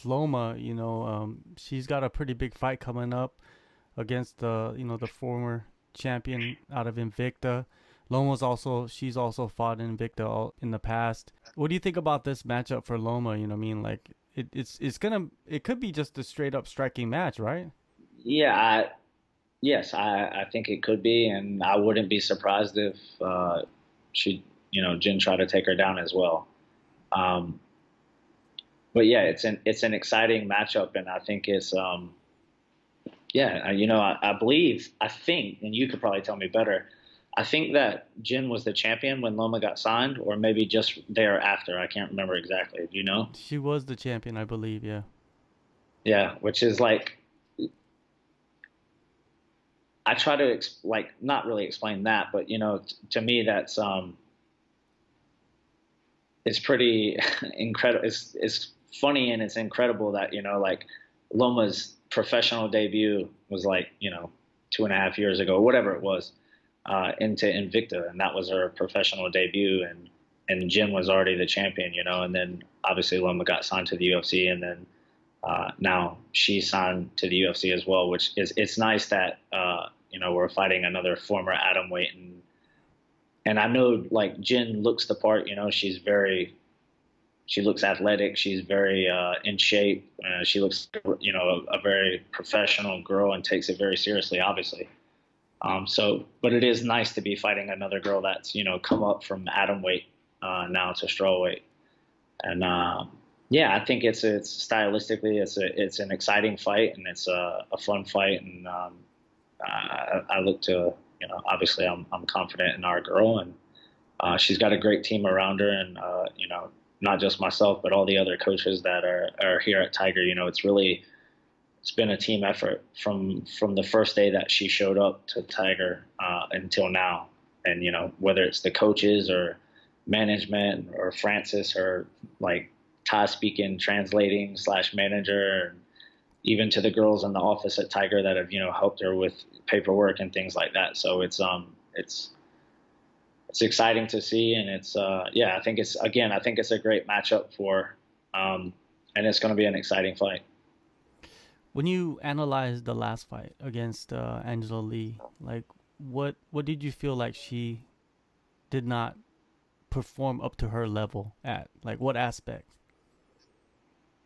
Loma, she's got a pretty big fight coming up against the former champion out of Invicta. She's also fought in Invicta in the past. What do you think about this matchup for Loma? You know what I mean? Like it could be just a straight up striking match, right? Yeah, yes, I think it could be, and I wouldn't be surprised if she, Jin tried to take her down as well. Um, but yeah, it's an exciting matchup, and I think it's yeah, I believe, I think, and you could probably tell me better. I think that Jin was the champion when Loma got signed, or maybe just thereafter. I can't remember exactly. Do you know? She was the champion, I believe. Yeah. Yeah, which is like I try to like not really explain that, but to me that's it's pretty incredible. It's funny and it's incredible that like Loma's professional debut was like 2.5 years ago, whatever it was, into Invicta, and that was her professional debut, and Jim was already the champion, and then obviously Loma got signed to the UFC, and then now she signed to the UFC as well, which is it's nice that we're fighting another former atom weight, and I know like Jin looks the part, she looks athletic, she's very in shape, she looks a very professional girl and takes it very seriously, obviously. But it is nice to be fighting another girl that's come up from atom weight now to strawweight, and yeah, I think it's stylistically it's an exciting fight, and it's a fun fight, and I look to obviously I'm confident in our girl, and she's got a great team around her, and not just myself but all the other coaches that are here at Tiger. It's been a team effort from the first day that she showed up to Tiger until now, and whether it's the coaches or management or Francis or like Thai speaking translating slash manager, and even to the girls in the office at Tiger that have helped her with paperwork and things like that. So it's exciting to see, and it's yeah, I think it's a great matchup and it's going to be an exciting fight. When you analyze the last fight against Angela Lee, like what did you feel like she did not perform up to her level at? Like what aspect?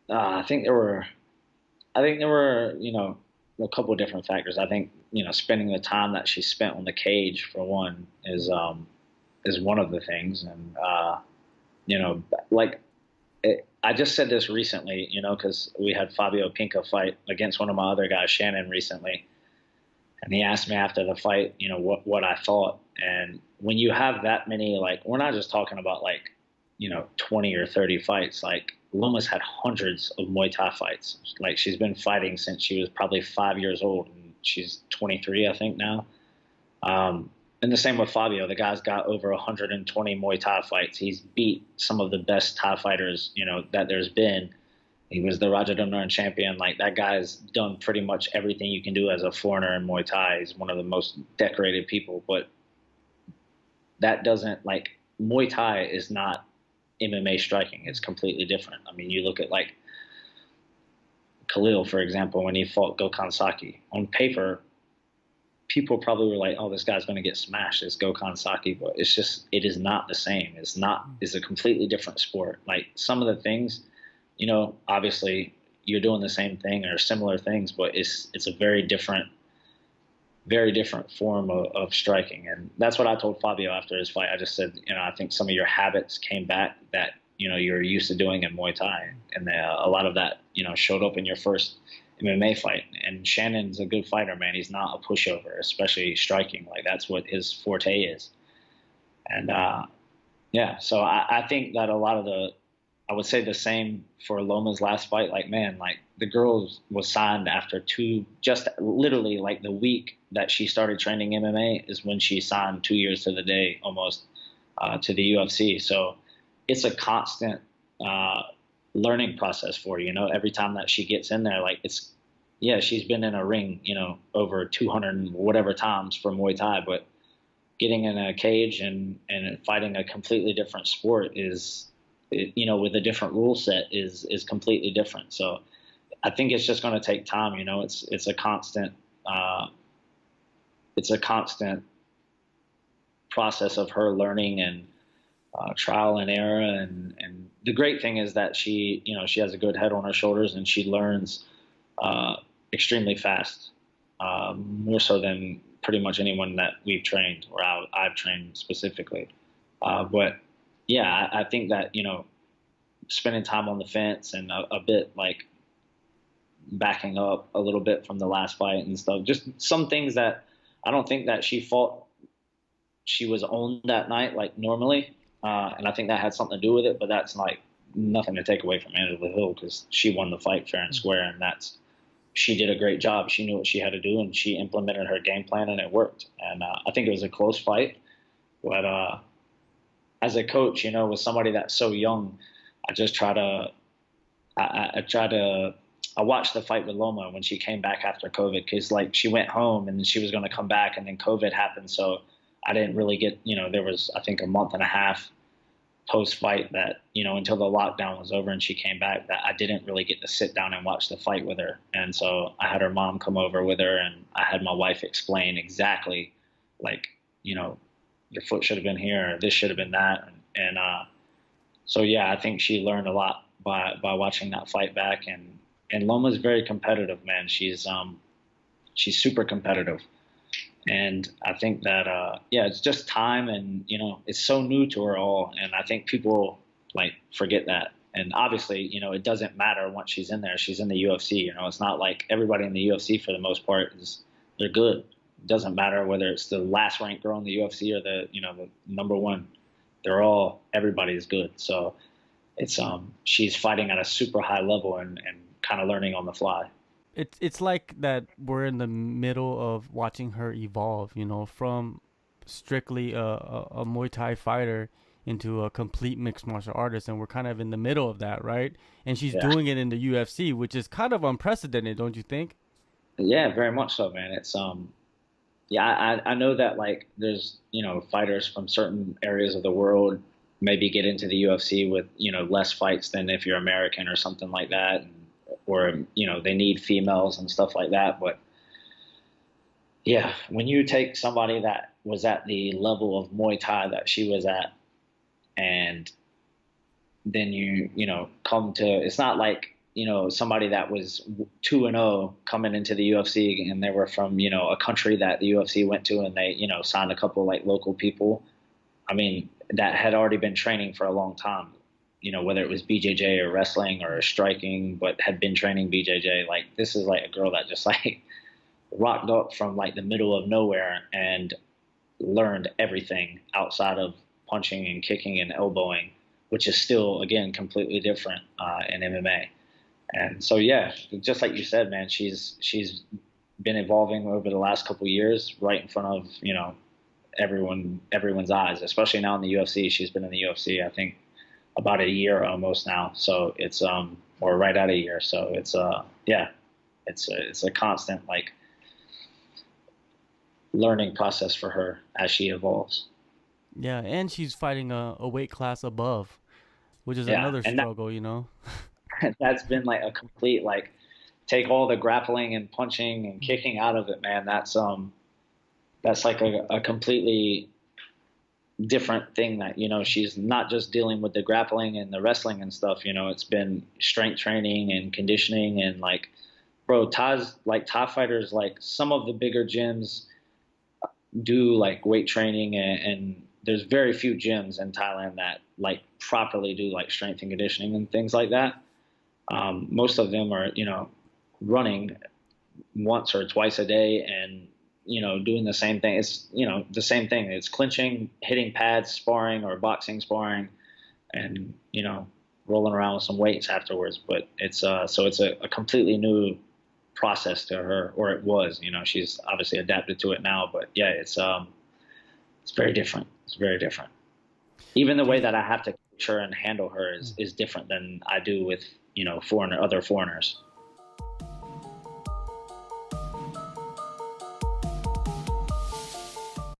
I think there were a couple of different factors. I think spending the time that she spent on the cage for one is one of the things, and like I just said this recently, because we had Fabio Pinca fight against one of my other guys, Shannon, recently, and he asked me after the fight, what I thought. And when you have that many, like, we're not just talking about like 20 or 30 fights. Like Loma's had hundreds of Muay Thai fights. Like she's been fighting since she was probably 5 years old, and she's 23, I think now. And the same with Fabio. The guy's got over 120 Muay Thai fights. He's beat some of the best Thai fighters, that there's been. He was the Rajadamnern champion. Like that guy's done pretty much everything you can do as a foreigner in Muay Thai. He's one of the most decorated people. But that doesn't like Muay Thai is not MMA striking. It's completely different. I mean, you look at like Khalil, for example, when he fought Gokhan Saki. On paper, people probably were like, "Oh, this guy's going to get smashed. It's Gokhan Saki," but it is not the same. It's a completely different sport. Like some of the things, obviously you're doing the same thing or similar things, but it's a very different form of striking. And that's what I told Fabio after his fight. I just said, I think some of your habits came back that you're used to doing in Muay Thai, and a lot of that showed up in your first MMA fight. And Shannon's a good fighter, man. He's not a pushover, especially striking. Like that's what his forte is. And yeah, so I think that a lot of I would say the same for Loma's last fight. Like, man, like the girl was signed after just literally like the week that she started training MMA is when she signed 2 years to the day almost to the UFC. So it's a constant learning process for her. Every time that she gets in there, like yeah, she's been in a ring, over 200 and whatever times for Muay Thai, but getting in a cage and fighting a completely different sport with a different rule set is completely different. So I think it's just going to take time. You know, it's a constant it's a constant process of her learning and trial and error. And the great thing is that she, you know, she has a good head on her shoulders, and she learns extremely fast, more so than pretty much anyone that we've trained, or I've trained specifically. But yeah, I think that, you know, spending time on the fence and a bit like backing up a little bit from the last fight and stuff, just some things that I don't think that she fought she was on that night like normally. And I think that had something to do with it, but that's like nothing to take away from Angela Hill, because she won the fight fair and square, and she did a great job. She knew what she had to do, and she implemented her game plan, and it worked. And I think it was a close fight, but as a coach, you know, with somebody that's so young, I just try to, I watched the fight with Loma when she came back after COVID, because like she went home and she was going to come back, and then COVID happened. So I didn't really get, you know, there was, I think, a month and a half post fight that, you know, until the lockdown was over and she came back, that I didn't really get to sit down and watch the fight with her. And so I had her mom come over with her, and I had my wife explain exactly, like, you know, your foot should have been here, or this should have been that. And so, yeah, I think she learned a lot by watching that fight back. And Loma's very competitive, man. She's super competitive. And I think that, yeah, it's just time, and, you know, it's so new to her all. And I think people like forget that. And obviously, you know, it doesn't matter once she's in there. She's in the UFC. You know, it's not like everybody in the UFC for the most part they're good. It doesn't matter whether it's the last ranked girl in the UFC or the, you know, the number one. Everybody's good. So it's, she's fighting at a super high level and kind of learning on the fly. It's like that we're in the middle of watching her evolve, you know, from strictly a Muay Thai fighter into a complete mixed martial artist, and we're kind of in the middle of that, right? And she's doing it in the UFC, which is kind of unprecedented, don't you think? Yeah, very much so, man. It's yeah, I know that, like, there's, you know, fighters from certain areas of the world maybe get into the UFC with, you know, less fights than if you're American or something like that. Or, you know, they need females and stuff like that. But yeah, when you take somebody that was at the level of Muay Thai that she was at, and then you know, come to, it's not like, you know, somebody that was 2-0 coming into the UFC, and they were from, you know, a country that the UFC went to, and they, you know, signed a couple like local people. I mean, that had already been training for a long time. You know, whether it was BJJ or wrestling or striking, but had been training BJJ. Like, this is like a girl that just like rocked up from like the middle of nowhere and learned everything outside of punching and kicking and elbowing, which is still, again, completely different in MMA. And so, yeah, just like you said, man, she's been evolving over the last couple of years, right in front of, you know, everyone's eyes, especially now in the UFC. She's been in the UFC, I think, about a year almost now. So it's, or right at a year. So it's, yeah, it's a constant like learning process for her as she evolves. Yeah. And she's fighting a weight class above, which is another struggle, you know? That's been like a complete, like, take all the grappling and punching and kicking out of it, man. That's like a completely different thing that, you know, she's not just dealing with the grappling and the wrestling and stuff. You know, it's been strength training and conditioning, and like, bro, Thai fighters, like some of the bigger gyms do like weight training, and there's very few gyms in Thailand that like properly do like strength and conditioning and things like that. Most of them are, you know, running once or twice a day and, you know, doing the same thing. It's, you know, the same thing. It's clinching, hitting pads, sparring, or boxing sparring, and, you know, rolling around with some weights afterwards. But it's, so it's a completely new process to her, or it was, you know, she's obviously adapted to it now, but yeah, it's very different. It's very different. Even the way that I have to coach her and handle her is different than I do with, you know, other foreigners.